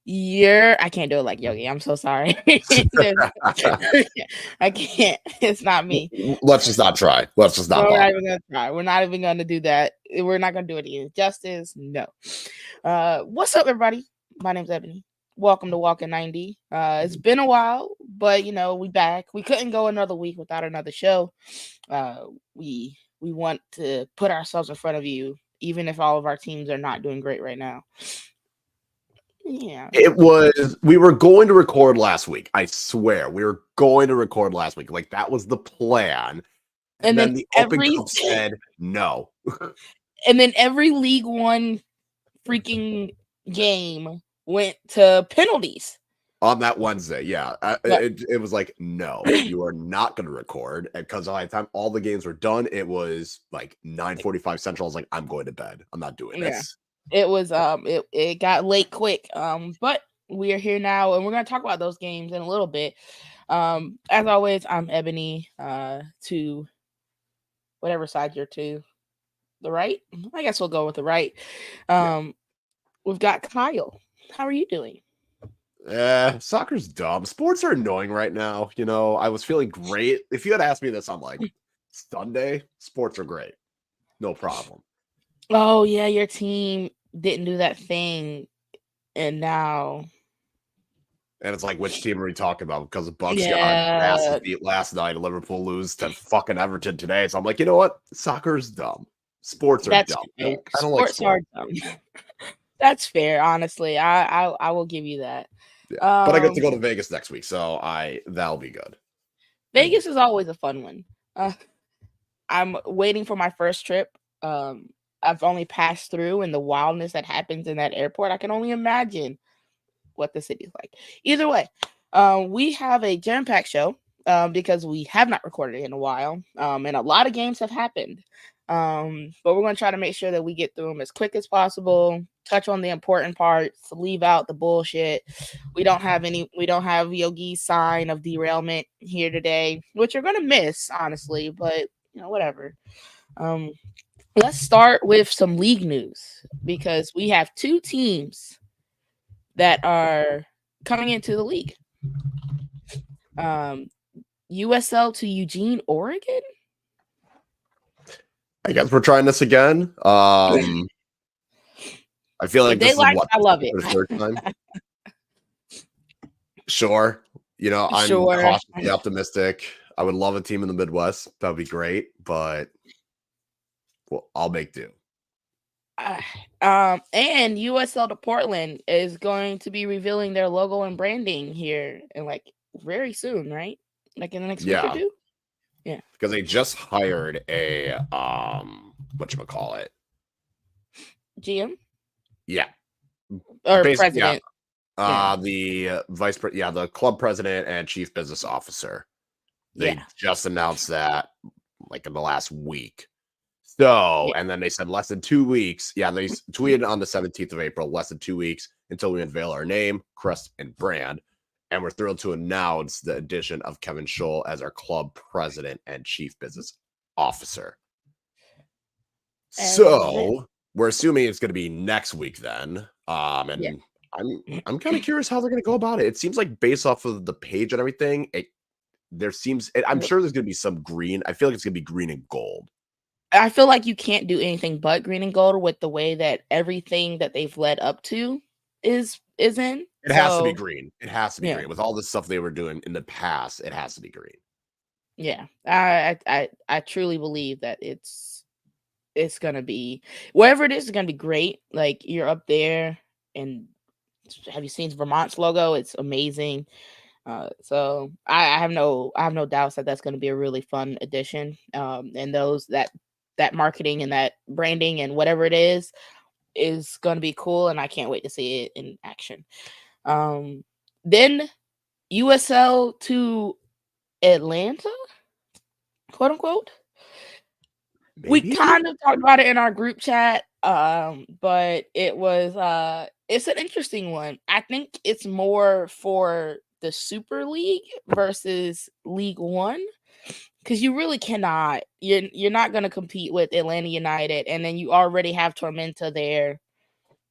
I can't do it like Yogi. I'm so sorry. I can't. It's not me. Let's just not try. Let's just not. We're not even gonna try. We're not even gonna do that. We're not gonna do it either. Justice, no. What's up, everybody? My name's Ebony. Welcome to Walking 90. It's been a while, but we back. We couldn't go another week without another show. We want to put ourselves in front of you, even if all of our teams are not doing great right now. Yeah. We were going to record last week. I swear. We were going to record last week. Like, that was the plan. And then the Open Cup said no. And then every League One freaking game went to penalties. On that Wednesday, yeah. It was like, no, you are not going to record. And because by the time all the games were done, it was like 9:45 Central. I was like, I'm going to bed. I'm not doing this. It was it got late quick. But we are here now, and we're gonna talk about those games in a little bit. As always, I'm Ebony. To whatever side you're to, the right. I guess we'll go with the right. We've got Kyle. How are you doing? Soccer's dumb. Sports are annoying right now. I was feeling great. If you had asked me this on like Sunday, sports are great. No problem. Oh yeah, your team didn't do that thing, and now. And it's like, which team are we talking about? Because the Bucks got massive beat last night, and Liverpool lose to fucking Everton today. So I'm like, you know what? Soccer's dumb. Sports are dumb. I don't like sports. Are dumb. That's fair, honestly. I will give you that. Yeah. But I get to go to Vegas next week, so that'll be good. Vegas is always a fun one. I'm waiting for my first trip. I've only passed through, and the wildness that happens in that airport, I can only imagine what the city's like. Either way, we have a jam-packed show because we have not recorded in a while, and a lot of games have happened. But we're going to try to make sure that we get through them as quick as possible, touch on the important parts, leave out the bullshit. We don't have Yogi's sign of derailment here today, which you're going to miss, honestly, but whatever. Let's start with some league news because we have two teams that are coming into the league. USL to Eugene, Oregon. I guess we're trying this again. I feel like this is what I love it. For the third time. Sure. I'm cautiously optimistic. I would love a team in the Midwest. That would be great, but I'll make do. And USL to Portland is going to be revealing their logo and branding here in like very soon, right? Like in the next week or two. Yeah, because they just hired a whatchamacallit? GM. Yeah, or president. The vice president. Yeah, the club president and chief business officer. They just announced that like in the last week. So, and then they said less than 2 weeks. Yeah, they tweeted on the 17th of April, less than 2 weeks until we unveil our name, crest, and brand. And we're thrilled to announce the addition of Kevin Scholl as our club president and chief business officer. So we're assuming it's going to be next week then. And I'm kind of curious how they're going to go about it. It seems like based off of the page and everything, I'm sure there's going to be some green. I feel like it's going to be green and gold. I feel like you can't do anything but green and gold with the way that everything that they've led up to is in. It has to be green. It has to be green. With all the stuff they were doing in the past, it has to be green. Yeah. I truly believe that it's gonna be wherever it is gonna be great. Like you're up there, and have you seen Vermont's logo? It's amazing. So I have no doubts that that's going to be a really fun addition. And that marketing and that branding and whatever it is going to be cool, and I can't wait to see it in action. Then USL to Atlanta, quote unquote. Maybe? We kind of talked about it in our group chat, but it's an interesting one. I think it's more for the Super League versus League One, because you really cannot. You're not going to compete with Atlanta United, and then you already have Tormenta there.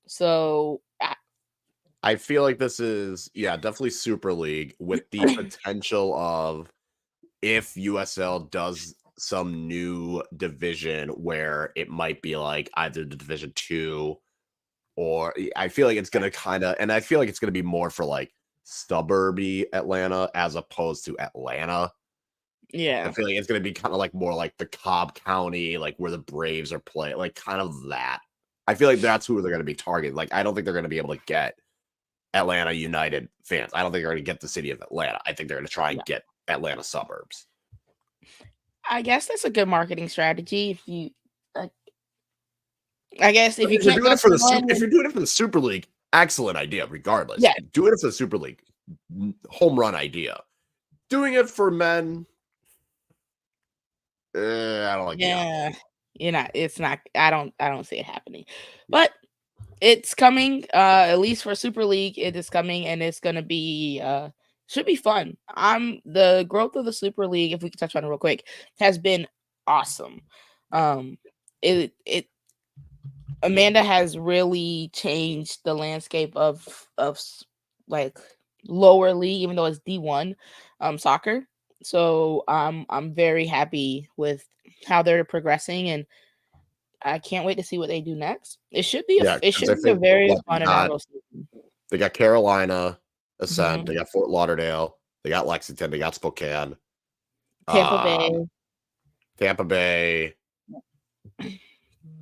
So I feel like this is definitely Super League with the potential of if USL does some new division where it might be like either the Division 2 or I feel like it's gonna and I feel like it's gonna be more for like suburby Atlanta as opposed to Atlanta. I Yeah. feel like it's gonna be kind of like more like the Cobb County, like where the Braves are playing, like kind of that. I feel like that's who they're gonna be targeting. Like I don't think they're gonna be able to get Atlanta United fans. I don't think they're gonna get the city of Atlanta. I think they're gonna try and get Atlanta suburbs. I guess that's a good marketing strategy. If you, I guess, if you If you're can't doing go it for to the one, if you're doing it for the Super League, excellent idea. Regardless, yeah, doing it for the Super League, home run idea. Doing it for men, I don't like the odds. yeah, it's not. I don't see it happening, but it's coming. At least for Super League, it is coming, and it's gonna be should be fun. The growth of the Super League, if we can touch on it real quick, has been awesome. It Amanda has really changed the landscape of like lower league, even though it's D1 soccer. So I'm very happy with how they're progressing, and I can't wait to see what they do next. It should be Yeah, it because I should be a think very what fun inaugural season. they got Carolina, Ascent, Mhm. they got Fort Lauderdale, they got Lexington, they got Spokane, Tampa Bay. Tampa Bay,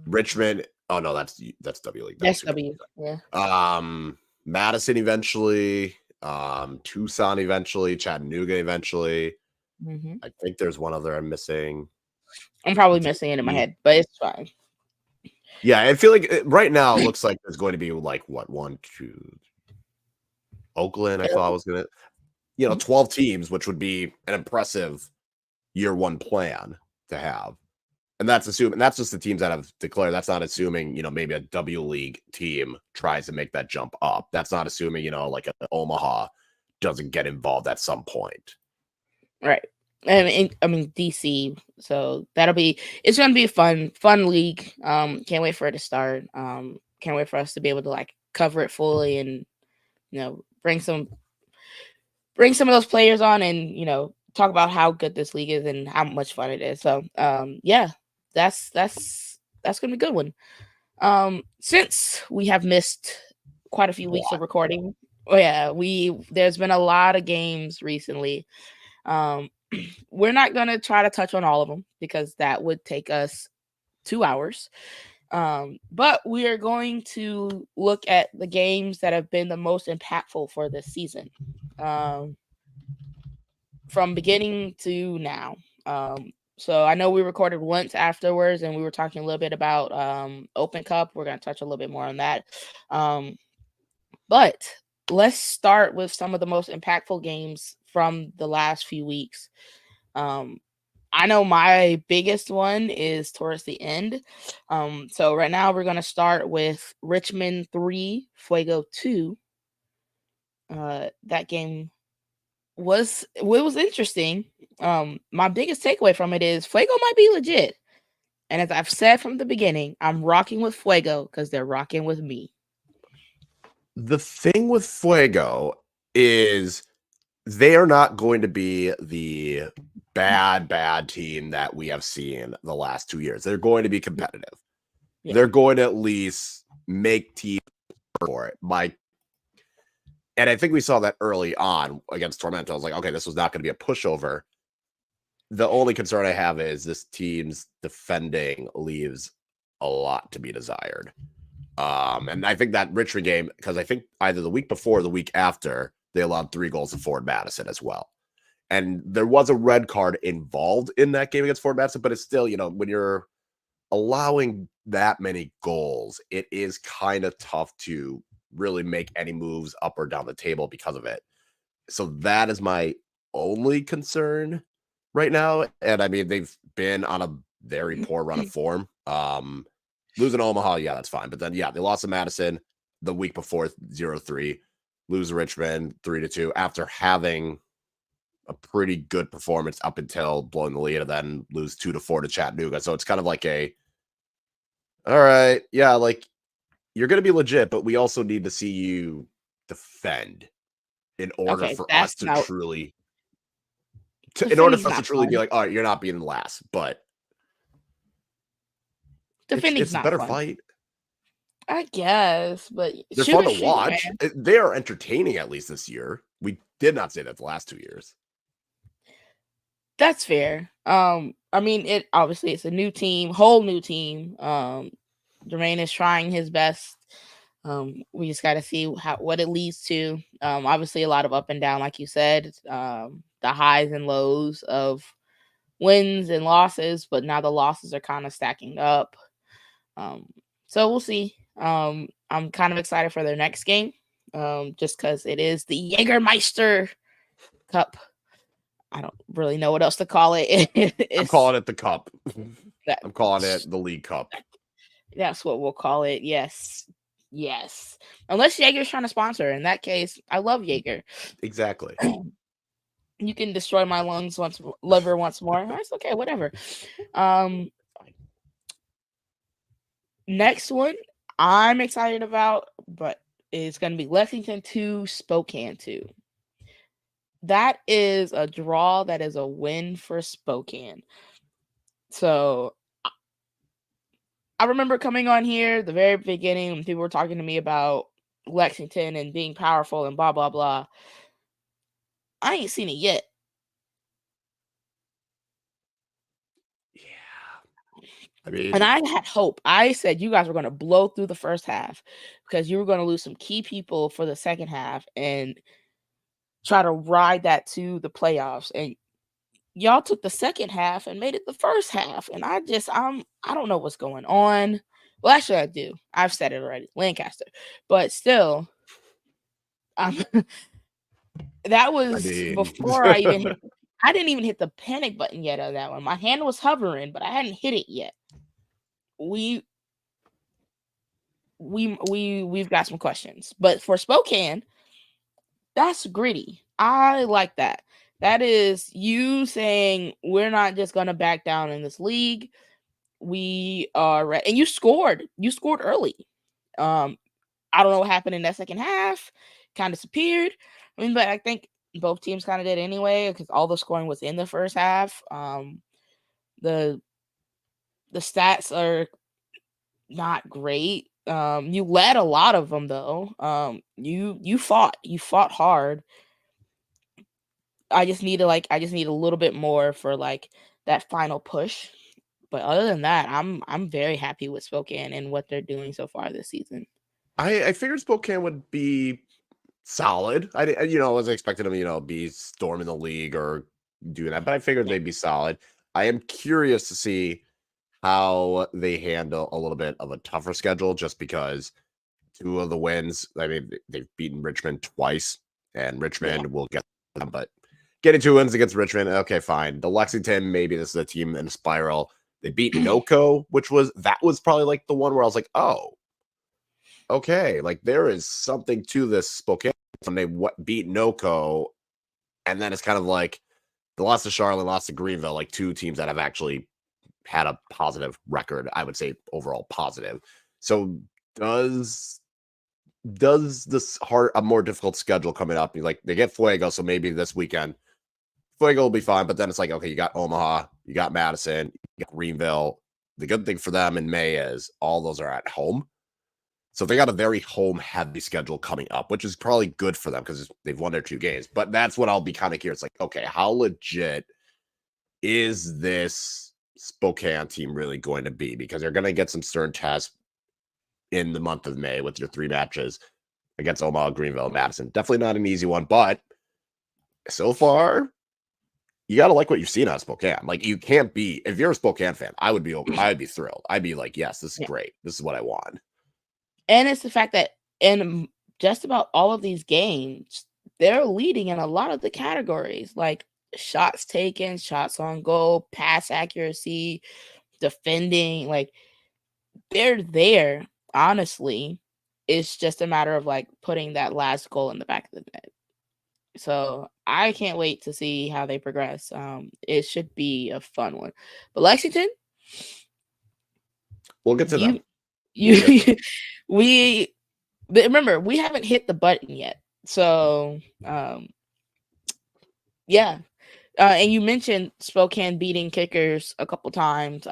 Richmond. Oh no, that's W League. That's Super SW. Yeah. League. Madison eventually, Tucson eventually, Chattanooga eventually. Mhm. I think there's one other I'm missing. I'm probably missing it in my head, but it's fine. Yeah, I feel like right now it looks like there's going to be like what 1, 2. Oakland, I thought was gonna, 12 teams, which would be an impressive year one plan to have. And that's just the teams that have declared. That's not assuming, maybe a W League team tries to make that jump up. That's not assuming, like a Omaha doesn't get involved at some point. Right. I mean DC. So it's gonna be a fun league. Can't wait for it to start. Can't wait for us to be able to like cover it fully and bring some of those players on and talk about how good this league is and how much fun it is. So yeah, that's gonna be a good one. Since we have missed quite a few weeks of recording, oh yeah, there's been a lot of games recently. We're not gonna try to touch on all of them because that would take us 2 hours. But we are going to look at the games that have been the most impactful for this season. From beginning to now. So I know we recorded once afterwards and we were talking a little bit about Open Cup. We're going to touch a little bit more on that. But let's start with some of the most impactful games from the last few weeks. I know my biggest one is towards the end. So right now we're going to start with Richmond 3, Fuego 2. That game was interesting. My biggest takeaway from it is Fuego might be legit. And as I've said from the beginning, I'm rocking with Fuego because they're rocking with me. The thing with Fuego is they are not going to be the bad team that we have seen the last 2 years. They're going to be competitive. Yeah. They're going to at least make teams for it. And I think we saw that early on against Tormento. I was like, okay, this was not going to be a pushover. The only concern I have is this team's defending leaves a lot to be desired. And I think that Richmond game, because I think either the week before or the week after, they allowed 3 goals to Ford Madison as well. And there was a red card involved in that game against Ford Madison, but it's still, when you're allowing that many goals, it is kind of tough to really make any moves up or down the table because of it. So that is my only concern right now. And I mean, they've been on a very poor run of form. Losing Omaha, yeah, that's fine. But then, yeah, they lost to Madison the week before 0-3, lose Richmond 3-2 after having a pretty good performance up until blowing the lead and then lose 2-4 to Chattanooga. So it's kind of like all right, yeah, like you're going to be legit, but we also need to see you defend in order Okay, for us that's to not truly in order defending's for us to not truly be fun. like, all right, you're not being last, but Defending's it's a not better fun. fight. I guess, but They're fun shooters, to shooter, watch. man. They are entertaining, at least this year. We did not say that the last 2 years. That's fair. I mean, it obviously it's a new team, whole new team. Jermaine is trying his best. We just got to see what it leads to. Obviously a lot of up and down, like you said. The highs and lows of wins and losses, but now the losses are kind of stacking up. So we'll see. I'm kind of excited for their next game, just because it is the Jägermeister Cup. I don't really know what else to call it. I'm It's calling it the cup. that I'm calling it the League Cup. that's what we'll call it. Yes. Yes. Unless Jaeger's trying to sponsor. In that case, I love Jaeger. Exactly. You can destroy my liver once more. That's okay, whatever. Um Next one I'm excited about, but it's gonna be Lexington 2, Spokane 2. That is a draw. That is a win for Spokane. So I remember coming on here the very beginning when people were talking to me about Lexington and being powerful and blah blah blah. I ain't seen it yet. Yeah. I And mean, I had hope. I said you guys were going to blow through the first half because you were going to lose some key people for the second half and try to ride that to the playoffs. And y'all took the second half and made it the first half. And I don't know what's going on. Well, actually, I do. I've said it already, Lancaster. But still, um, that I was mean, before I even hit. I didn't even hit the panic button yet on that one. My hand was hovering, but I hadn't hit it yet. We we've got some questions. But for Spokane, that's gritty. I like that. That is you saying we're not just gonna back down in this league. We are and you scored. You scored early. Um, I don't know what happened in that second half. Kind of disappeared. I mean, but I think both teams kind of did anyway because all the scoring was in the first half. The the stats are not great. You led a lot of them though. You fought hard. I just need a little bit more for like that final push. But other than that, I'm very happy with Spokane and what they're doing so far this season. I figured Spokane would be solid. I wasn't expecting them, be storming the league or doing that, but I figured Yeah. they'd be solid. I am curious to see how they handle a little bit of a tougher schedule just because two of the wins, I mean, they've beaten Richmond twice, and Yeah. Richmond will get them, but getting 2 wins against Richmond, okay, fine. The Lexington, maybe this is a team in a spiral. They beat NoCo, that was probably like the one where I was like, oh, okay, like there is something to this Spokane. When they beat NoCo, and then it's kind of like the loss to Charlotte, lost to Greenville, like two teams that have actually had a positive record. I would say overall positive. So does this a more difficult schedule coming up? Like they get Fuego, so maybe this weekend Fuego will be fine. But then it's like, okay, you got Omaha, you got Madison, you got Greenville. The good thing for them in May is all those are at home. So they got a very home heavy schedule coming up, which is probably good for them because they've won their 2 games. But that's what I'll be kind of curious. Like, okay, how legit is this Spokane team really going to be? Because they're going to get some stern tests in the month of May with your 3 matches against Omaha, Greenville, and Madison. Definitely not an easy one, but so far, you got to like what you've seen out of Spokane. Like, you can't be, if you're a Spokane fan, I would be thrilled. I'd be like, yes, this is Yeah. great. This is what I want. And it's the fact that in just about all of these games, they're leading in a lot of the categories like shots taken, shots on goal, pass accuracy, defending. Like they're there, honestly. It's just a matter of like putting that last goal in the back of the net. So I can't wait to see how they progress. It should be a fun one. But Lexington, We'll get to them. you we But remember, we haven't hit the button yet. So, yeah. And you mentioned Spokane beating kickers a couple times.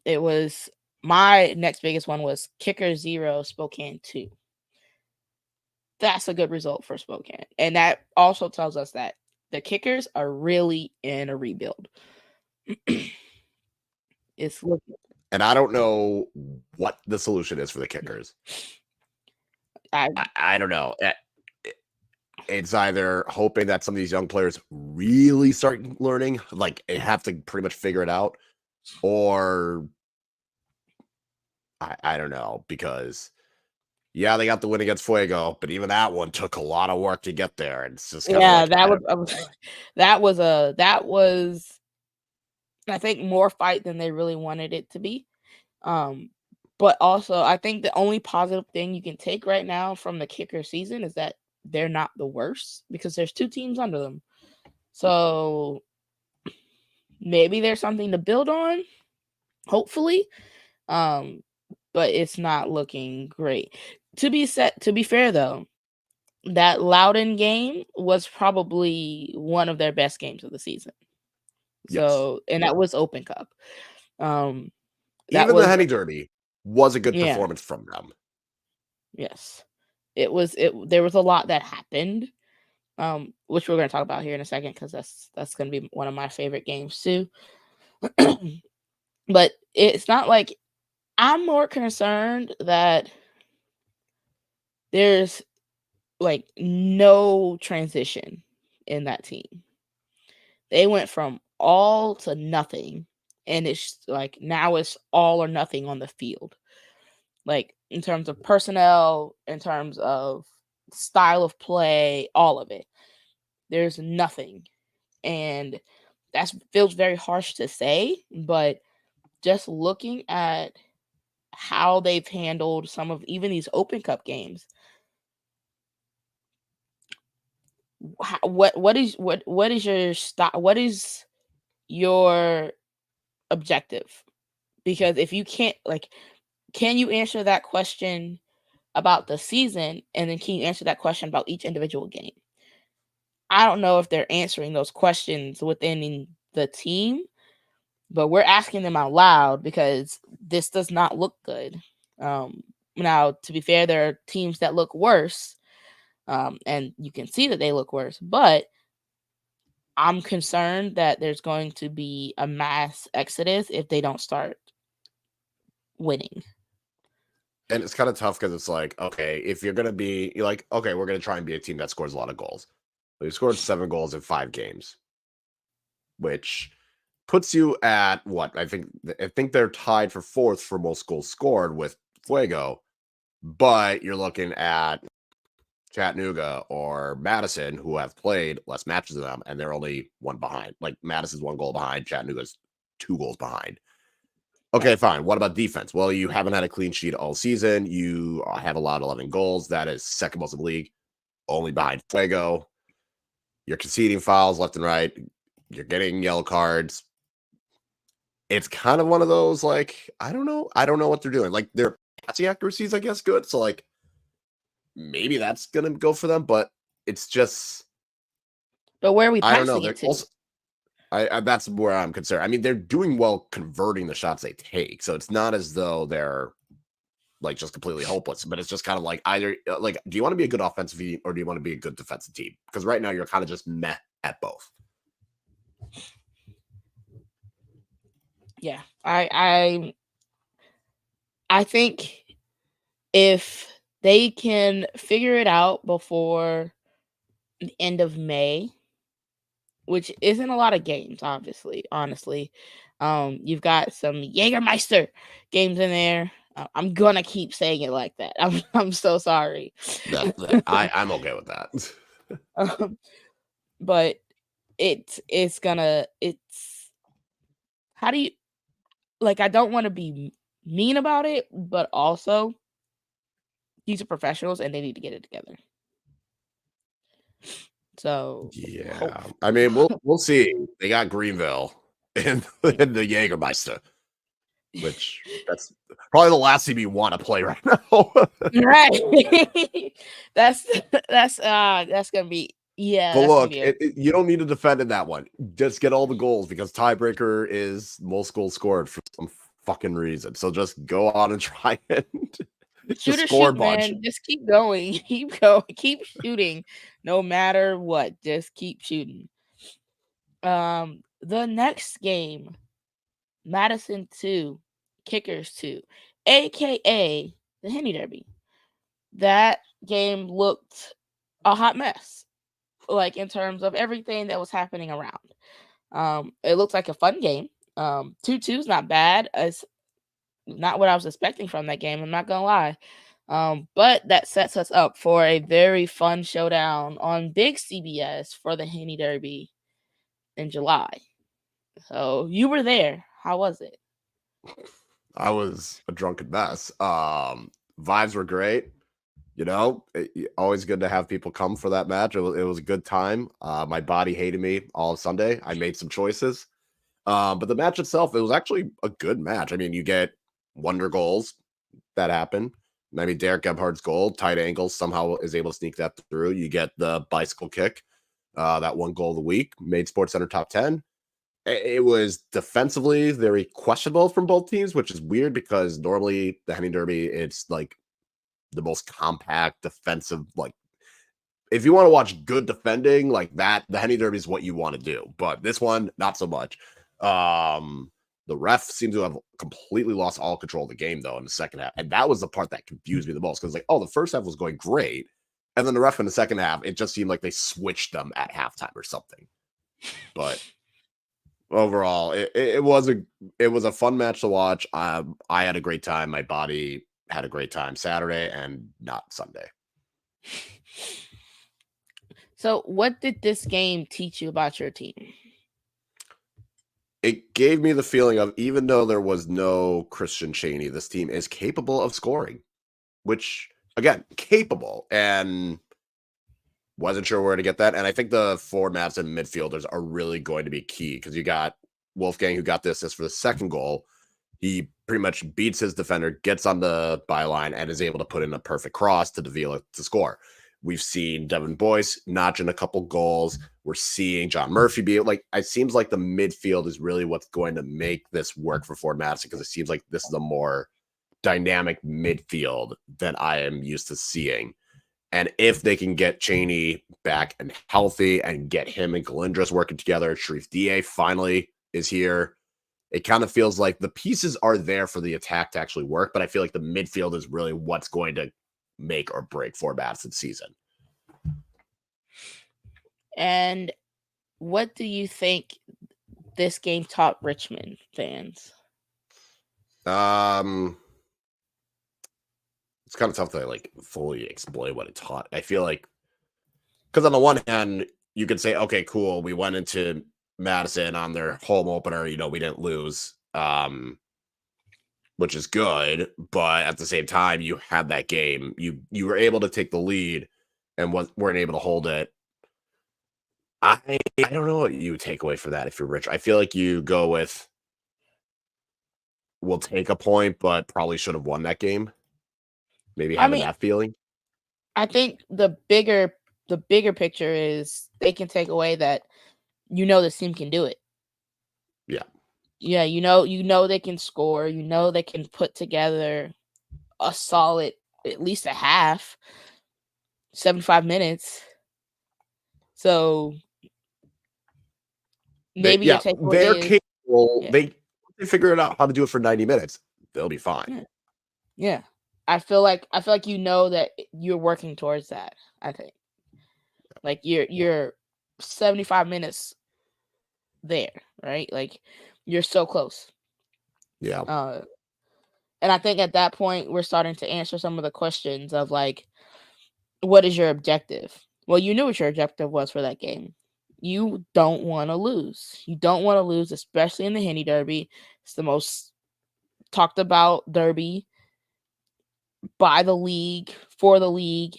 It was my next biggest one was kicker 0, Spokane 2. That's a good result for Spokane. And that also tells us that the kickers are really in a rebuild. It's looking. And I don't know what the solution is for the kickers. I don't know. It's either hoping that some of these young players really start learning, like they have to pretty much figure it out, or I don't know, because yeah, they got the win against Fuego, but even that one took a lot of work to get there. And it's just kind of Yeah, like that was I think more fight than they really wanted it to be. But also I think the only positive thing you can take right now from the kicker season is that they're not the worst because there's 2 teams under them. So maybe there's something to build on, hopefully. But it's not looking great. To be fair though, that Loudon game was probably one of their best games of the season. So, and that was Open Cup. That even the was Henny Derby was a good yeah. performance from them. Yes. It was there was a lot that happened. Which we're going to talk about here in a second because that's going to be one of my favorite games too. But it's not like I'm more concerned that there's like no transition in that team. They went from all to nothing, and it's like now it's all or nothing on the field. Like in terms of personnel, in terms of style of play, all of it. There's nothing. And that feels very harsh to say, but just looking at how they've handled some of even these Open Cup games, what is your stop? What is your objective? Because if you can't can you answer that question about the season, and then can you answer that question about each individual game? I don't know if they're answering those questions within the team, but we're asking them out loud because this does not look good. Now, to be fair, there are teams that look worse, and you can see that they look worse, but I'm concerned that there's going to be a mass exodus if they don't start winning. And it's kind of tough because it's like, okay, if you're like, okay, we're going to try and be a team that scores a lot of goals. They scored 7 goals in 5 games, which puts you at what? I think they're tied for 4th for most goals scored with Fuego, but you're looking at Chattanooga or Madison, who have played less matches than them, and they're only 1 behind. Like Madison's 1 goal behind, Chattanooga's 2 goals behind. Okay, fine. What about defense? Well, you haven't had a clean sheet all season. You have allowed 11 goals. That is second most in the league, only behind Fuego. You're conceding fouls left and right. You're getting yellow cards. It's kind of one of those, like, I don't know. I don't know what they're doing. Like, their passing accuracy is, I guess, good. So, like, maybe that's going to go for them. But it's just... But where are we I don't know. passing They're it to? also... that's where I'm concerned. I mean, they're doing well converting the shots they take. So it's not as though they're like just completely hopeless, but it's just kind of like either like, do you want to be a good offensive team or do you want to be a good defensive team? Because right now you're kind of just meh at both. Yeah, I think if they can figure it out before the end of May, which isn't a lot of games, honestly. You've got some Jägermeister games in there. I'm gonna keep saying it like that. I'm so sorry. I'm okay with that. But it's how do you like? I don't want to be mean about it, but also these are professionals and they need to get it together. So yeah, I mean, we'll see. They got Greenville in the Jägermeister. which that's probably the last team you want to play right now. Right. That's gonna be But that's gonna look, be you don't need to defend in that one. Just get all the goals because tiebreaker is most goals scored for some fucking reason. So just go on and try and shoot just or score a shoot, bunch. man. Just keep going. Keep going. Keep shooting no matter what. Just keep shooting. The next game, Madison 2, Kickers 2, aka the Henny Derby. That game looked a hot mess, like in terms of everything that was happening around. It looked like a fun game. 2-2 is not bad. It's not what I was expecting from that game. I'm not gonna lie. But that sets us up for a very fun showdown on Big CBS for the Henny Derby in July. So you were there. How was it? I was a drunken mess. Vibes were great. Always good to have people come for that match. It was a good time. My body hated me all of Sunday. I made some choices. But the match itself, it was actually a good match. I mean, you get wonder goals that happen. I mean, Derek Gebhardt's goal, tight angles, somehow is able to sneak that through. You get the bicycle kick, that one goal of the week, made SportsCenter top 10. It was defensively very questionable from both teams, which is weird because normally the Henny Derby, it's like the most compact defensive. Like, if you want to watch good defending like that, the Henny Derby is what you want to do. But this one, not so much. The ref seemed to have completely lost all control of the game, though, in the second half. And that was the part that confused me the most because, like, the first half was going great. And then the ref in the second half, it just seemed like they switched them at halftime or something. But overall, it was a fun match to watch. I had a great time. My body had a great time Saturday and not Sunday. So, what did this game teach you about your team? It gave me the feeling of, even though there was no Christian Chaney, this team is capable of scoring, which, again, capable, and wasn't sure where to get that. And I think the forward maps and midfielders are really going to be key because you got Wolfgang, who got the assist for the second goal. He pretty much beats his defender, gets on the byline, and is able to put in a perfect cross to Davila to score. We've seen Devin Boyce notch in a couple goals. We're seeing John Murphy be like, it seems like the midfield is really what's going to make this work for Ford Madison because it seems like this is a more dynamic midfield than I am used to seeing. And if they can get Chaney back and healthy and get him and Galindras working together, Sharif Da finally is here. It kind of feels like the pieces are there for the attack to actually work, but I feel like the midfield is really what's going to make or break for Madison's season. And what do you think this game taught Richmond fans? It's kind of tough to like fully explain what it taught. I feel like because on the one hand, you could say, okay, cool, we went into Madison on their home opener, we didn't lose. Which is good, but at the same time, you had that game. You were able to take the lead and weren't able to hold it. I don't know what you take away for that if you're Rich. I feel like you go with, we'll take a point, but probably should have won that game. Maybe having that feeling. I think the bigger picture is they can take away that this team can do it. Yeah. Yeah, they can score, they can put together a solid, at least a half, 75 minutes. So maybe your takeaway they're is capable. Yeah. They figure it out how to do it for 90 minutes. They'll be fine. Yeah. I feel like that you're working towards that. I think like you're 75 minutes there, right? Like you're so close. Yeah. And I think at that point we're starting to answer some of the questions of like, what is your objective? Well, you knew what your objective was for that game. You don't want to lose. You don't want to lose, especially in the Henny Derby. It's the most talked about derby by the league, for the league.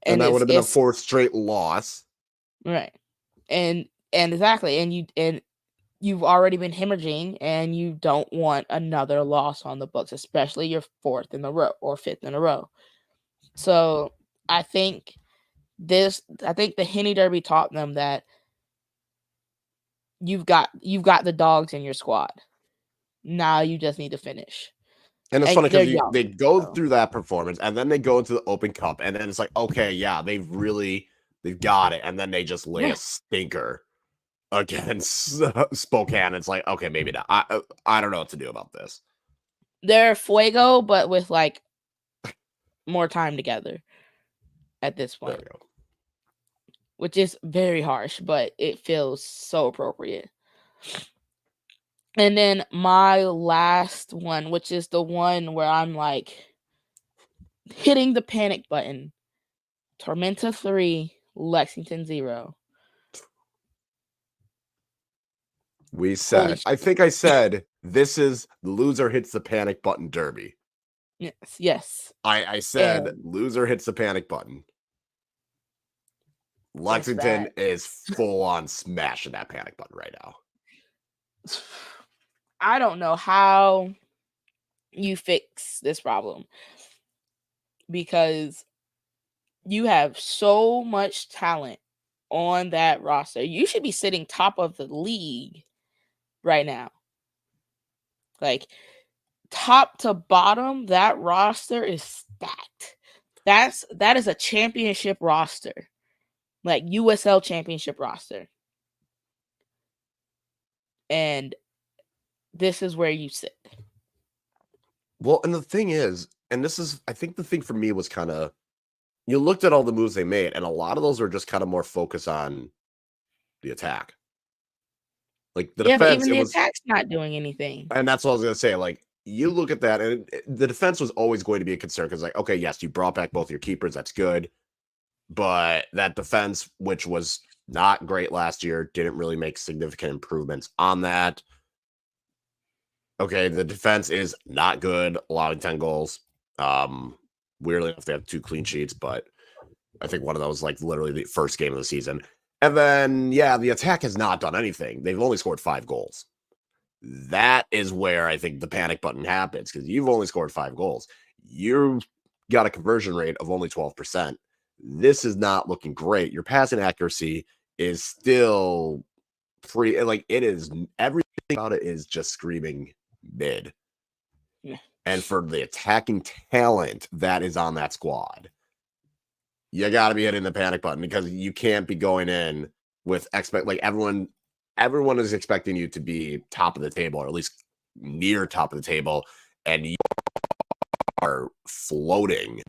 And that would have been a fourth straight loss. Right. And exactly. And you've already been hemorrhaging and you don't want another loss on the books, especially your fourth in a row or fifth in a row. So I think the Henny Derby taught them that you've got the dogs in your squad. Now you just need to finish. And it's And funny they're because young. they go So. through that performance and then they go into the Open Cup and then it's like, okay, yeah, they've got it. And then they just lay a stinker against Spokane. It's like, okay, maybe not. I don't know what to do about this. They're Fuego, but with like more time together at this point, which is very harsh, but it feels so appropriate. And then my last one, which is the one where I'm like hitting the panic button. Tormenta 3, Lexington 0. We said, I think I said, this is the loser hits the panic button derby. Yes. I said, loser hits the panic button. Lexington is full on smashing that panic button right now. I don't know how you fix this problem because you have so much talent on that roster. You should be sitting top of the league right now. Like top to bottom, that roster is stacked. That is a championship roster. Like USL championship roster. And this is where you sit. Well, and the thing is, and this is, I think the thing for me was kind of, you looked at all the moves they made, and a lot of those are just kind of more focused on the attack. Like the defense, but even the attack's not doing anything. And that's what I was going to say. Like, you look at that, and the defense was always going to be a concern because, like, okay, yes, you brought back both your keepers. That's good. But that defense, which was not great last year, didn't really make significant improvements on that. Okay, the defense is not good, allowing 10 goals. Weirdly enough, they have 2 clean sheets, but I think one of those like literally the first game of the season. And then, yeah, the attack has not done anything. They've only scored 5 goals. That is where I think the panic button happens because you've only scored 5 goals. You've got a conversion rate of only 12%. This is not looking great. Your passing accuracy is still pretty, like, it is, everything about it is just screaming mid. Yeah. And for the attacking talent that is on that squad, you got to be hitting the panic button because you can't be going in with like everyone is expecting you to be top of the table or at least near top of the table, and you are floating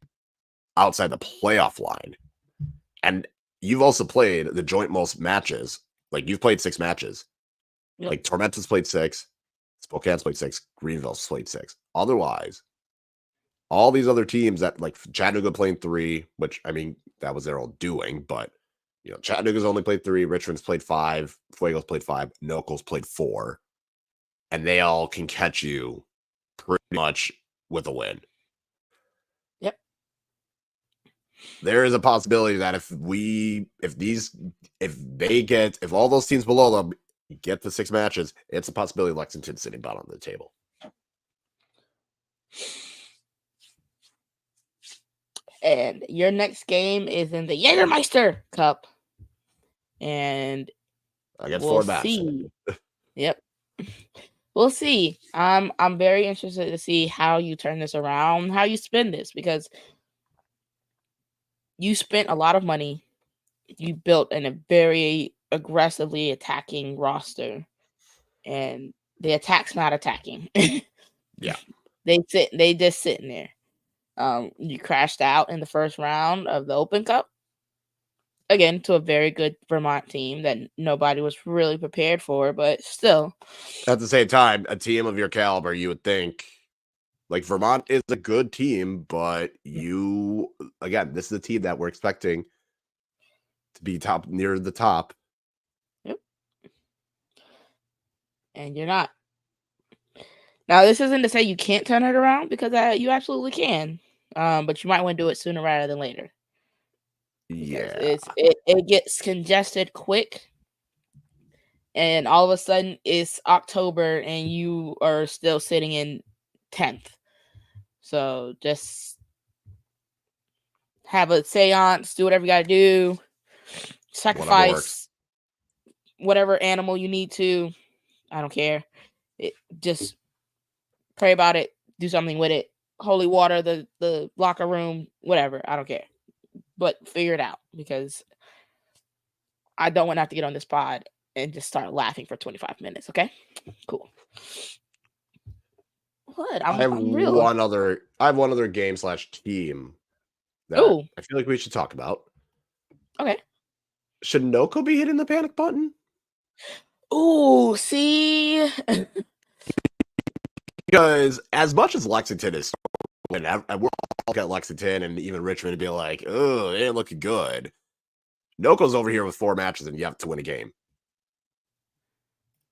outside the playoff line. And you've also played the joint most matches. Like, you've played 6 matches. Yep. Like, Tormenta's played 6, Spokane's played 6, Greenville's played 6. Otherwise, all these other teams that, like, Chattanooga playing 3, which, I mean, that was their own doing, but, you know, Chattanooga's only played 3, Richmond's played 5, Fuego's played 5, Nokel's played 4, and they all can catch you pretty much with a win. Yep. There is a possibility that if all those teams below them get the 6 matches, it's a possibility Lexington sitting bottom of the table. And your next game is in the Jägermeister Cup. And we'll see. Yep. We'll see. I'm very interested to see how you turn this around, how you spend this, because you spent a lot of money. You built a very aggressively attacking roster, and the attack's not attacking. Yeah. They just sitting there. You crashed out in the first round of the Open Cup. Again, to a very good Vermont team that nobody was really prepared for, but still. At the same time, a team of your caliber, you would think, like, Vermont is a good team, but again, this is a team that we're expecting to be near the top. Yep. And you're not. Now, this isn't to say you can't turn it around, because you absolutely can. But you might want to do it sooner rather than later. Yeah. It gets congested quick. and all of a sudden it's October and you are still sitting in 10th. So just have a seance, do whatever you gotta do, sacrifice whatever animal you need to. I don't care. Just pray about it, do something with it. Holy water, the locker room, whatever. I don't care. But figure it out, because I don't want to have to get on this pod and just start laughing for 25 minutes. Okay, cool. What? I'm real. I have one other game / team that Ooh. I feel like we should talk about. Okay. Should Noko be hitting the panic button? Ooh, see. Because as much as Lexington is, and we'll look at Lexington and even Richmond and be like, oh, it ain't looking good. Noko's over here with 4 matches and you have to win a game.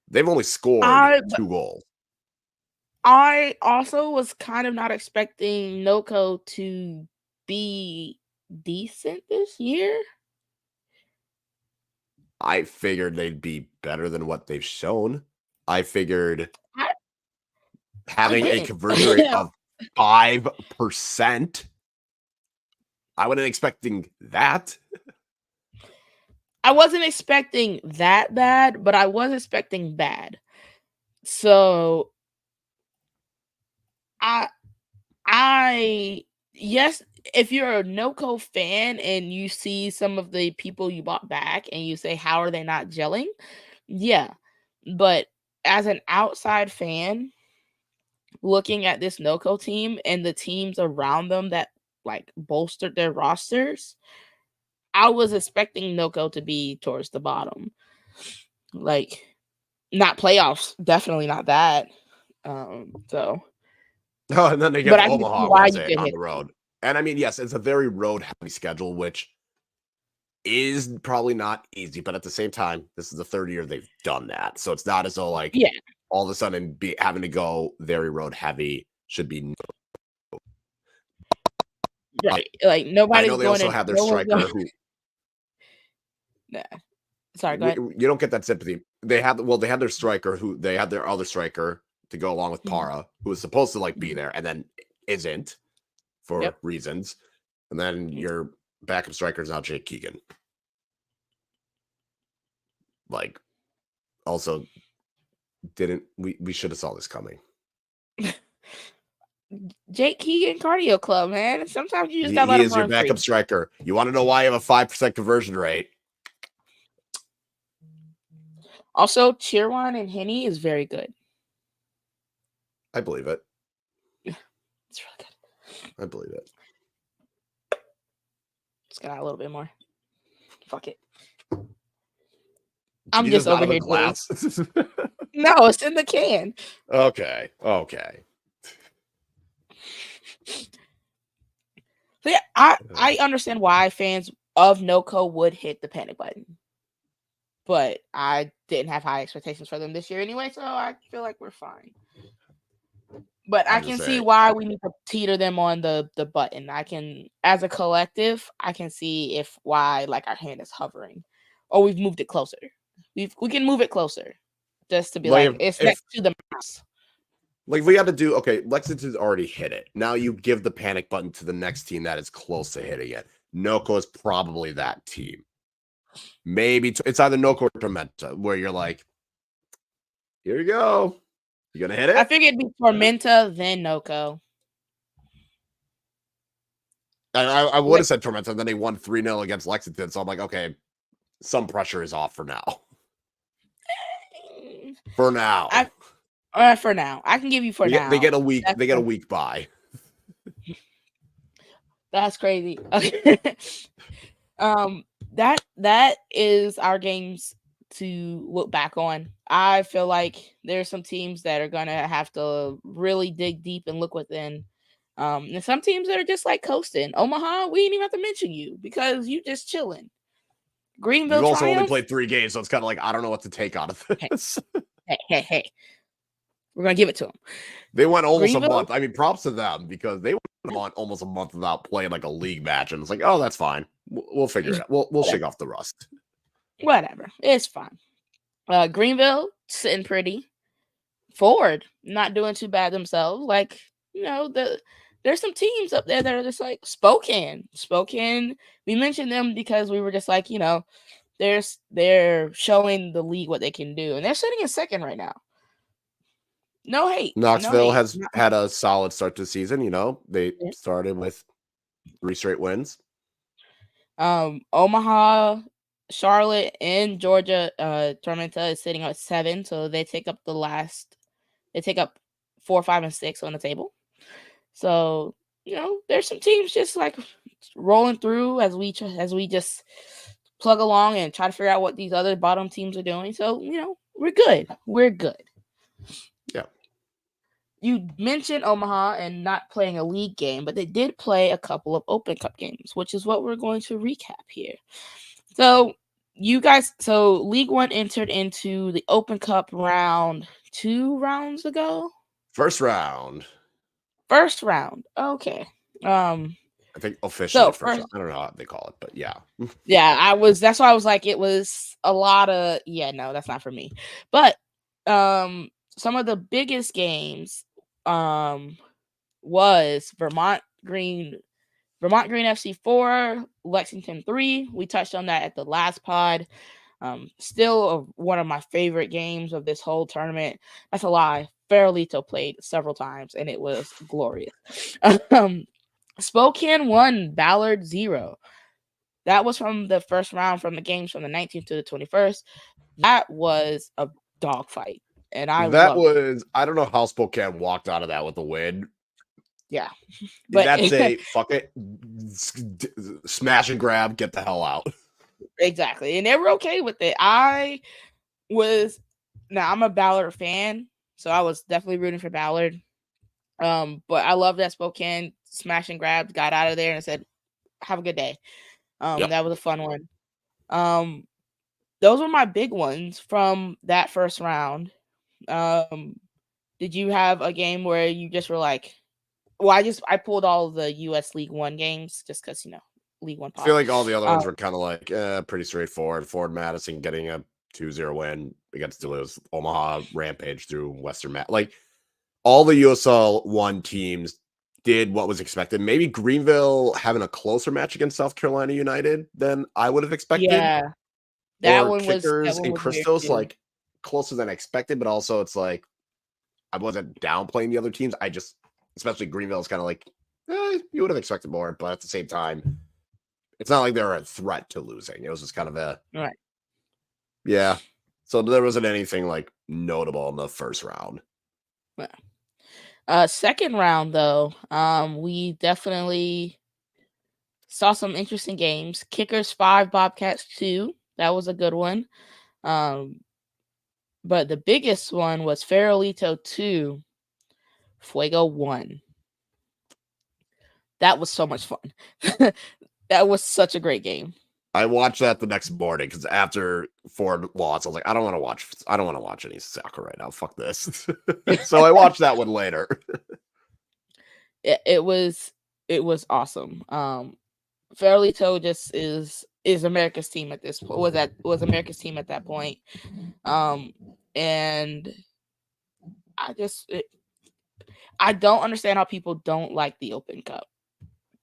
They've only scored 2 goals. I also was kind of not expecting Noko to be decent this year. I figured they'd be better than what they've shown. I figured having a conversion rate of 5%, I wasn't expecting that. I wasn't expecting that bad, but I was expecting bad. So yes, if you're a Noko fan and you see some of the people you bought back and you say, how are they not gelling? Yeah. But as an outside fan, looking at this Noko team and the teams around them that like bolstered their rosters, I was expecting Noko to be towards the bottom. Like, not playoffs, definitely not that. So Oh, and then they get Omaha on the road. And I mean, yes, it's a very road heavy schedule, which is probably not easy, but at the same time, this is the 3rd year they've done that. So it's not as though like all of a sudden having to go very road heavy should be right. Like nobody's I know they also have their striker who sorry, go ahead. You don't get that sympathy. They had their striker who they had their other striker to go along with Para, who was supposed to like be there and then isn't for reasons. And then your backup striker is now Jake Keegan. Like, also we should have saw this coming. Jake Keegan Cardio Club, man. Sometimes you just gotta let him run. He is your backup striker. You want to know why you have a 5% conversion rate? Also, Cheerwine and Henny is very good. I believe it. It's really good. I believe it. Just got a little bit more. Fuck it. I'm just over here. Glass? No, it's in the can. Okay. So yeah, I understand why fans of Noko would hit the panic button. But I didn't have high expectations for them this year anyway, so I feel like we're fine. But I can see why we need to teeter them on the button. I can, as a collective, I can see why like our hand is hovering. Or we've moved it closer. We can move it closer. Just to be like it's next to the mouse. Like we got to do, okay, Lexington's already hit it. Now you give the panic button to the next team that is close to hitting it. Noko is probably that team. Maybe it's either Noko or Tormenta, where you're like, here you go. You gonna hit it? I figured it'd be Tormenta, then Noko. I would have said Tormenta, and then they won 3-0 against Lexington. So I'm like, okay, some pressure is off for now. For now. For now. I can give you now. They get a week. They get a week by. That's crazy. Okay. That is our games to look back on. I feel like there's some teams that are gonna have to really dig deep and look within. And some teams that are just like coasting. Omaha, we didn't even have to mention you because you just chilling. Greenville, you also only played 3 games, so it's kind of like I don't know what to take out of this. Hey. We're gonna give it to them. They went almost a month. I mean, props to them because they went almost a month without playing like a league match, and it's like, oh, that's fine. We'll figure it out. We'll shake off the rust. Whatever, it's fine. Greenville sitting pretty. Ford not doing too bad themselves. Like, there's some teams up there that are just like Spokane. Spokane, we mentioned them because we were just like, they're showing the league what they can do. And they're sitting in second right now. No hate. No Knoxville hate. has had a solid start to the season. They Yeah. started with 3 straight wins. Omaha, Charlotte, and Georgia, Tormenta is sitting at 7, so they take up they take up 4, 5, and 6 on the table. So, there's some teams just like rolling through as we just plug along and try to figure out what these other bottom teams are doing. So, we're good. We're good. Yeah. You mentioned Omaha and not playing a league game, but they did play a couple of Open Cup games, which is what we're going to recap here. So, League One entered into the Open Cup round 2 rounds ago. First round. Okay. I think officially first round. I don't know how they call it, but yeah. Yeah, that's why I was like, it was a lot of, no, that's not for me. But some of the biggest games was Vermont Green FC 4, Lexington 3. We touched on that at the last pod. Still one of my favorite games of this whole tournament. That's a lie. Farrellito played several times, and it was glorious. Spokane 1, Ballard 0. That was from the first round, from the games from the 19th to the 21st. That was a dogfight, and I don't know how Spokane walked out of that with a win. Yeah, but that's a fuck it, smash and grab, get the hell out. Exactly, and they were okay with it. I'm a Ballard fan, so I was definitely rooting for Ballard. But I love that Spokane smash and grab, got out of there and said, "Have a good day." Yep. That was a fun one. Those were my big ones from that first round. Did you have a game where you just were like, well, I pulled all the US League One games just because, League One. I feel like all the other ones were kind of like pretty straightforward. Ford Madison getting a 2-0 win against Duluth. Omaha rampage through Western Mass. Like all the USL 1 teams did what was expected. Maybe Greenville having a closer match against South Carolina United than I would have expected. Yeah, that one Kickers and Christos like closer than I expected, but also it's like I wasn't downplaying the other teams. I just, especially Greenville, is kind of like you would have expected more, but at the same time, it's not like they were a threat to losing. It was just kind of a right. Yeah, so there wasn't anything like notable in the first round. Second round though, we definitely saw some interesting games. Kickers 5, Bobcats 2. That was a good one. But the biggest one was Farrellito 2, Fuego 1. That was so much fun. That was such a great game. I watched that the next morning because after Ford lost, I was like, I don't want to watch any soccer right now. Fuck this. So I watched that one later. It was awesome. Farrellito just is America's team at this point. Was America's team at that point. And I don't understand how people don't like the Open Cup,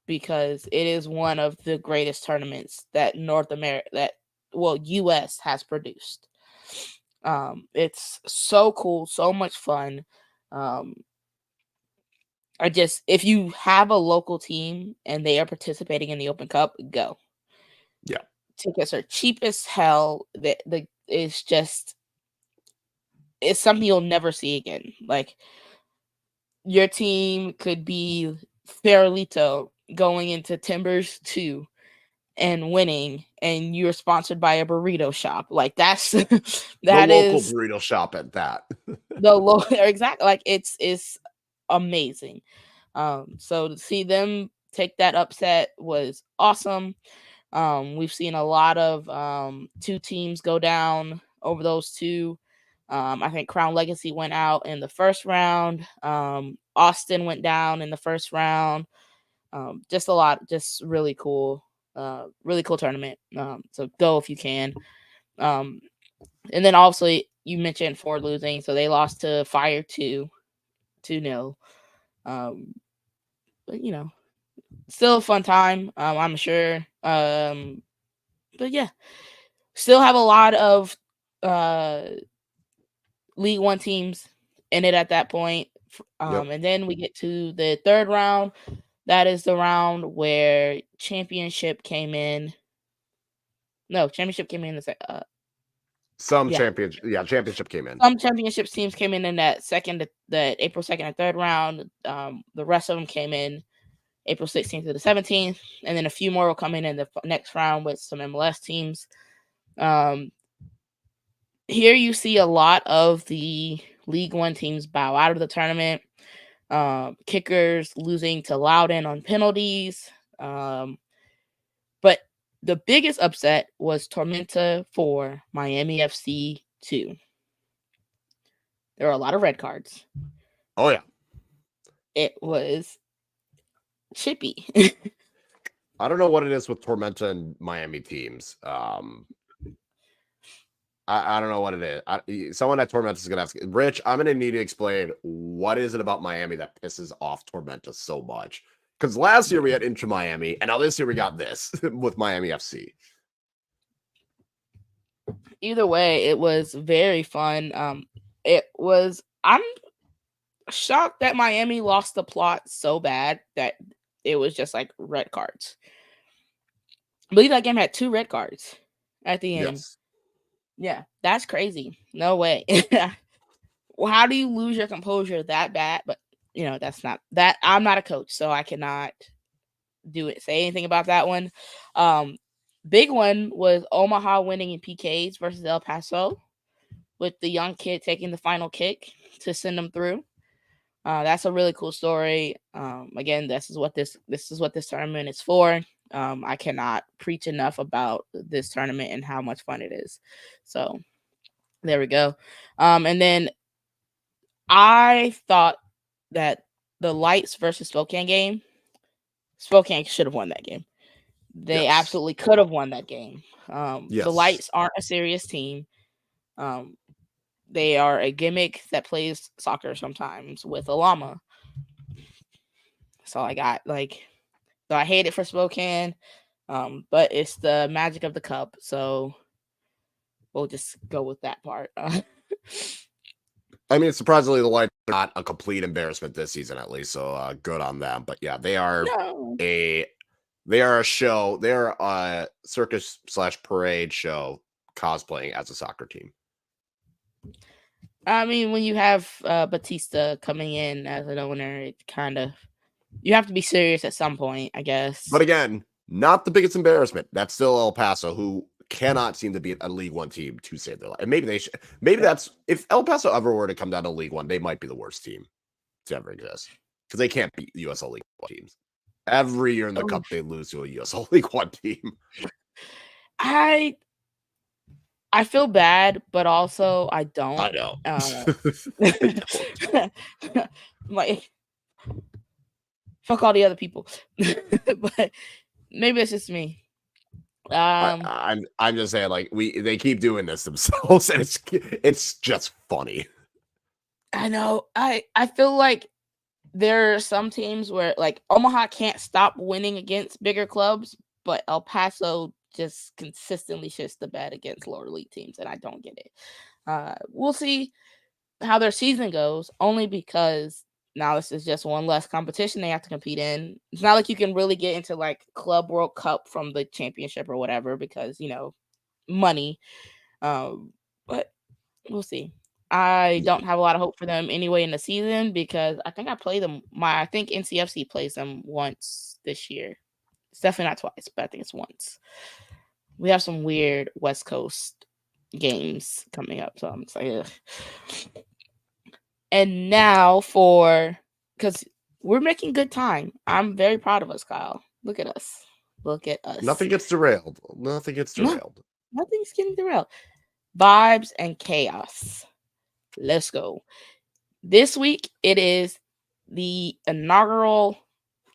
because it is one of the greatest tournaments that US has produced. It's so cool, so much fun. If you have a local team and they are participating in the Open Cup, go. Yeah. Tickets are cheap as hell. It's something you'll never see again. Like, your team could be Farrellito going into Timbers 2 and winning, and you're sponsored by a burrito shop. Like, that's the local burrito shop at that. The local, exactly. Like, it's amazing. So to see them take that upset was awesome. We've seen a lot of 2 teams go down over those 2. I think Crown Legacy went out in the first round. Austin went down in the first round. Just a lot, just really cool tournament. So go if you can. And then also you mentioned Ford losing, so they lost to Fire 2-0. But still a fun time. I'm sure. But yeah, still have a lot of League One teams in it at that point. Yep. And then we get to the third round. That is the round where championship came in. No, championship came in the Championship came in. Some championship teams came in that April 2nd and third round. The rest of them came in April 16th to the 17th, and then a few more will come in the next round with some MLS teams. Here you see a lot of the League One teams bow out of the tournament. Kickers losing to Loudon on penalties. But the biggest upset was Tormenta 4, Miami FC 2. There were a lot of red cards. Oh, yeah. It was chippy. I don't know what it is with Tormenta and Miami teams. I don't know what it is. Someone at Tormenta is going to have to... Rich, I'm going to need to explain what is it about Miami that pisses off Tormenta so much. Because last year we had Inter Miami, and now this year we got this with Miami FC. Either way, it was very fun. I'm shocked that Miami lost the plot so bad that it was just like red cards. I believe that game had 2 red cards at the end. Yes. Yeah, that's crazy. No way. Well, how do you lose your composure that bad? But that's not that. I'm not a coach, so I cannot say anything about that one. Big one was Omaha winning in PKs versus El Paso, with the young kid taking the final kick to send them through. That's a really cool story. Again, this is what this tournament is for. I cannot preach enough about this tournament and how much fun it is. So there we go. And then I thought that the Lights versus Spokane game, Spokane should have won that game. They absolutely could have won that game. The Lights aren't a serious team. They are a gimmick that plays soccer sometimes with a llama. That's all I got. So I hate it for Spokane, but it's the magic of the cup, so we'll just go with that part. I mean, surprisingly, the Lights are not a complete embarrassment this season, at least. So good on them. But yeah, they are a show. They're a circus/parade show cosplaying as a soccer team. I mean, when you have Batista coming in as an owner, it kind of, you have to be serious at some point, I guess. But again, not the biggest embarrassment. That's still El Paso, who cannot seem to beat a League One team to save their life. And maybe they should. Maybe that's, if El Paso ever were to come down to League One, they might be the worst team to ever exist, because they can't beat USL League One teams. Every year in the cup, they lose to a USL League One team. I feel bad, but also I don't. I know. Like, fuck all the other people. But maybe it's just me. I'm just saying, like, they keep doing this themselves, and it's just funny. I know. I feel like there are some teams where, like, Omaha can't stop winning against bigger clubs, but El Paso just consistently shits the bed against lower league teams, and I don't get it. We'll see how their season goes, only because now this is just one less competition they have to compete in. It's not like you can really get into like Club World Cup from the championship or whatever, because money. But we'll see. I don't have a lot of hope for them anyway in the season, because I think I play them. I think NCFC plays them once this year. It's definitely not twice, but I think it's once. We have some weird West Coast games coming up, so I'm excited. And now because we're making good time. I'm very proud of us, Kyle. Look at us. Nothing gets derailed. Nothing's getting derailed. Vibes and Chaos. Let's go. This week, it is the inaugural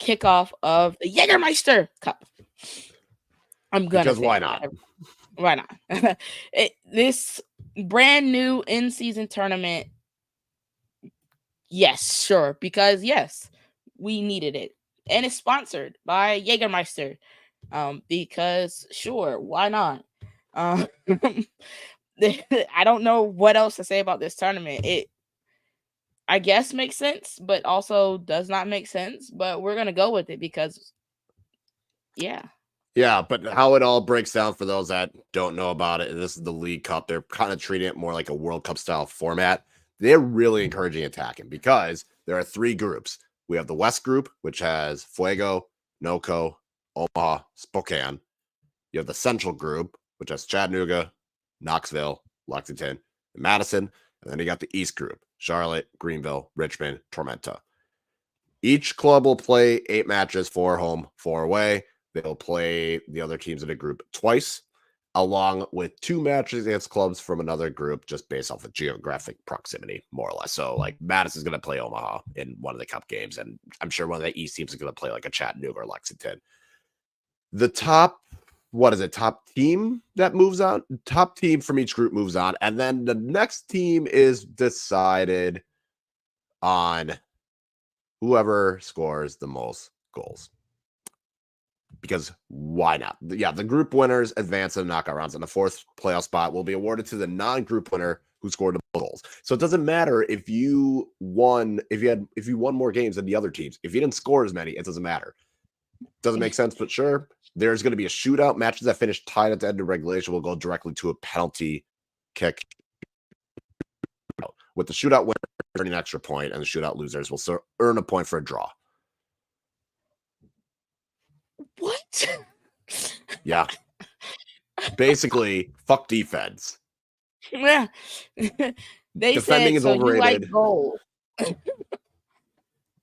kickoff of the Jägermeister Cup. I'm gonna, because why not? Why not? This brand new in-season tournament. Yes, sure, because yes, we needed it, and it's sponsored by Jägermeister. Because sure, why not? Um, I don't know what else to say about this tournament. It, I guess, makes sense, but also does not make sense. But we're gonna go with it because, yeah. Yeah, but how it all breaks down for those that don't know about it, this is the League Cup. They're kind of treating it more like a World Cup style format. They're really encouraging attacking because there are 3 groups. We have the West group, which has Fuego, Noco, Omaha, Spokane. You have the Central group, which has Chattanooga, Knoxville, Lexington, and Madison. And then you got the East group, Charlotte, Greenville, Richmond, Tormenta. Each club will play 8 matches, 4 home, 4 away. They'll play the other teams in a group twice, along with 2 matches against clubs from another group, just based off of geographic proximity, more or less. So, like, Madison's going to play Omaha in one of the Cup games, and I'm sure one of the East teams is going to play like a Chattanooga or Lexington. The top, top team that moves on? Top team from each group moves on, and then the next team is decided on whoever scores the most goals. Because why not? Yeah, the group winners advance to the knockout rounds, and the 4th playoff spot will be awarded to the non-group winner who scored the goals. So it doesn't matter if you won more games than the other teams. If you didn't score as many, it doesn't matter. Doesn't make sense, but sure. There's going to be a shootout. Matches that finish tied at the end of regulation will go directly to a penalty kick. With the shootout winner earning an extra point, and the shootout losers will still earn a point for a draw. What? Yeah. Basically, fuck defense. Yeah. They Defending said, is so you like overrated. goals.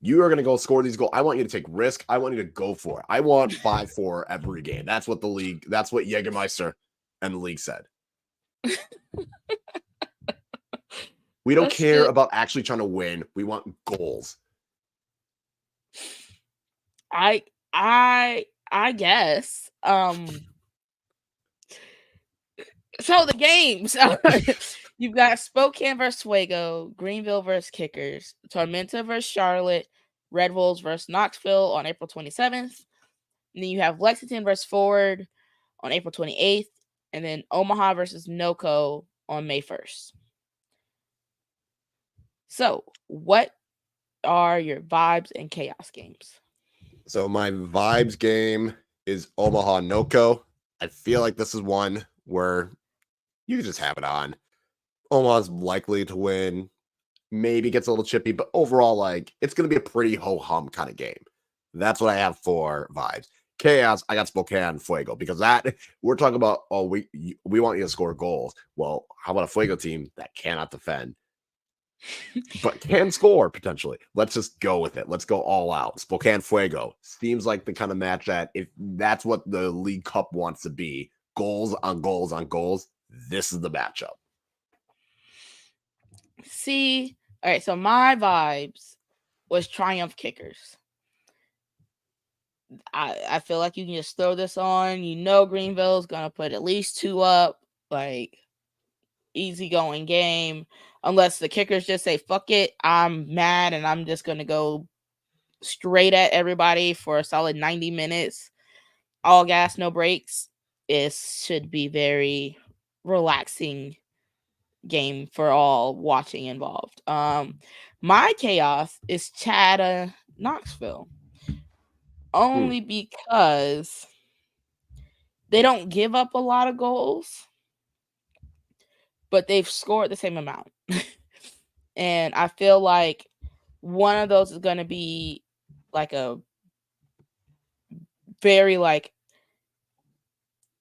You are going to go score these goals. I want you to take risk. I want you to go for it. I want 5-4 every game. That's what that's what Jägermeister and the league said. We don't care about actually trying to win. We want goals. I guess. So the games. You've got Spokane versus Fuego, Greenville versus Kickers, Tormenta versus Charlotte, Red Wolves versus Knoxville on April 27th. And then you have Lexington versus Forward on April 28th, and then Omaha versus Noco on May 1st. So, what are your Vibes and Chaos games? So my Vibes game is Omaha Noco. I feel like this is one where you can just have it on. Omaha's likely to win. Maybe gets a little chippy, but overall, like, it's going to be a pretty ho-hum kind of game. That's what I have for Vibes. Chaos, I got Spokane Fuego, because that we're talking about, we want you to score goals. Well, how about a Fuego team that cannot defend, but can score potentially? Let's just go with it. Let's go all out. Spokane Fuego seems like the kind of match that, if that's what the League Cup wants to be, goals on goals on goals, this is the matchup. See, all right, so my Vibes was Triumph Kickers. I feel like you can just throw this on. You know Greenville's gonna put at least 2 up, like, easygoing game. Unless the Kickers just say, fuck it, I'm mad and I'm just gonna go straight at everybody for a solid 90 minutes. All gas, no brakes. It should be very relaxing game for all watching involved. My Chaos is Chatta Knoxville. Only because they don't give up a lot of goals, but they've scored the same amount. And I feel like one of those is going to be like a very, like,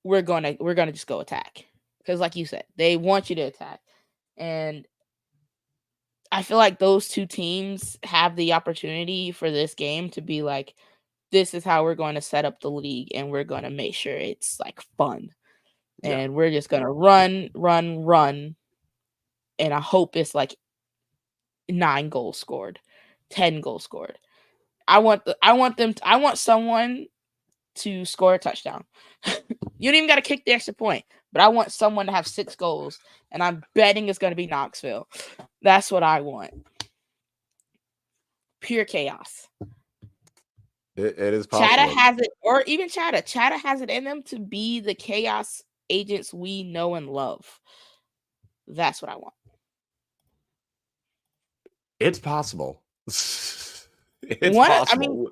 we're going to just go attack. Because like you said, they want you to attack. And I feel like those 2 teams have the opportunity for this game to be like, this is how we're going to set up the league, and we're going to make sure it's, like, fun. Yeah. And we're just going to run. And I hope it's like 9 goals scored, 10 goals scored. I want someone to score a touchdown. You don't even got to kick the extra point, but I want someone to have 6 goals, and I'm betting it's going to be Knoxville. That's what I want. Pure chaos. It is possible. Chatta has it, or even Chatta. Chatta has it in them to be the chaos agents we know and love. That's what I want. It's possible. It's possible. I mean,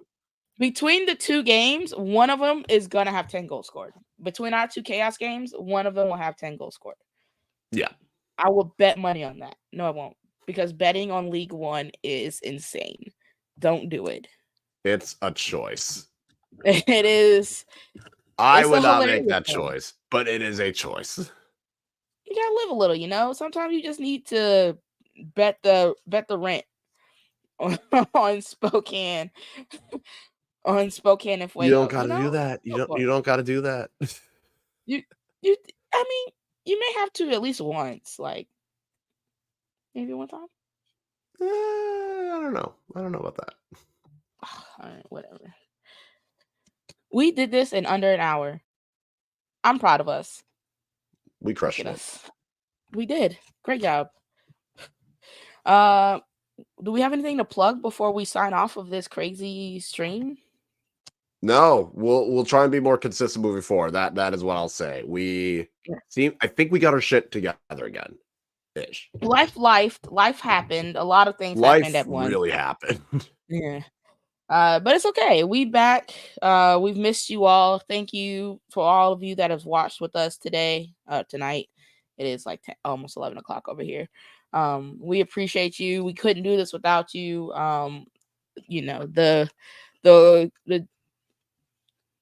between the 2 games, one of them is going to have 10 goals scored. Between our 2 chaos games, one of them will have 10 goals scored. Yeah. I will bet money on that. No, I won't. Because betting on League One is insane. Don't do it. It's a choice. It is. I would not make that choice, but it is a choice. You gotta live a little, you know. Sometimes you just need to bet the rent on Spokane. On Spokane and Fuego. You don't gotta do that. You don't gotta do that. You I mean, you may have to at least once, like maybe one time. I don't know. I don't know about that. All right, whatever. We did this in under an hour. I'm proud of us. We crushed it. We did. Great job. Do we have anything to plug before we sign off of this crazy stream? No, we'll try and be more consistent moving forward. That is what I'll say. I think we got our shit together again. Ish. Life happened. A lot of things happened at once. Really happened. Yeah. But it's okay. We back. We've missed you all. Thank you for all of you that have watched with us today. Tonight. It is like almost 11 o'clock over here. We appreciate you. We couldn't do this without you. You know, the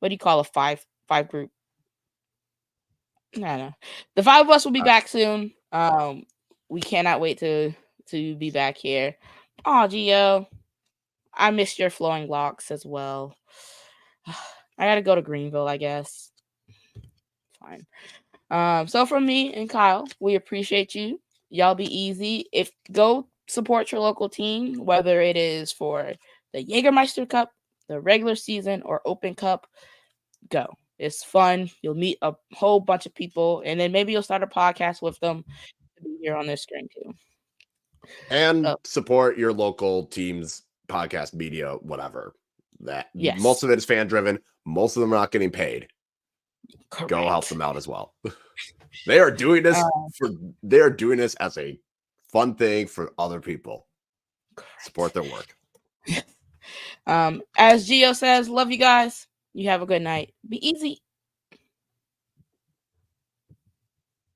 what do you call a five group? I don't know. The 5 of us will be back soon. We cannot wait to be back here. Oh, Gio, I missed your flowing locks as well. I gotta go to Greenville, I guess. Fine. So from me and Kyle, we appreciate you. Y'all be easy. Go support your local team, whether it is for the Jägermeister Cup, the regular season, or Open Cup. Go. It's fun. You'll meet a whole bunch of people, and then maybe you'll start a podcast with them to be here on this stream too. And support your local team's podcast, media, whatever. Most of it is fan driven. Most of them are not getting paid. Correct. Go help them out as well. They are doing this as a fun thing for other people. Correct. Support their work. As Gio says, love you guys. You have a good night. Be easy.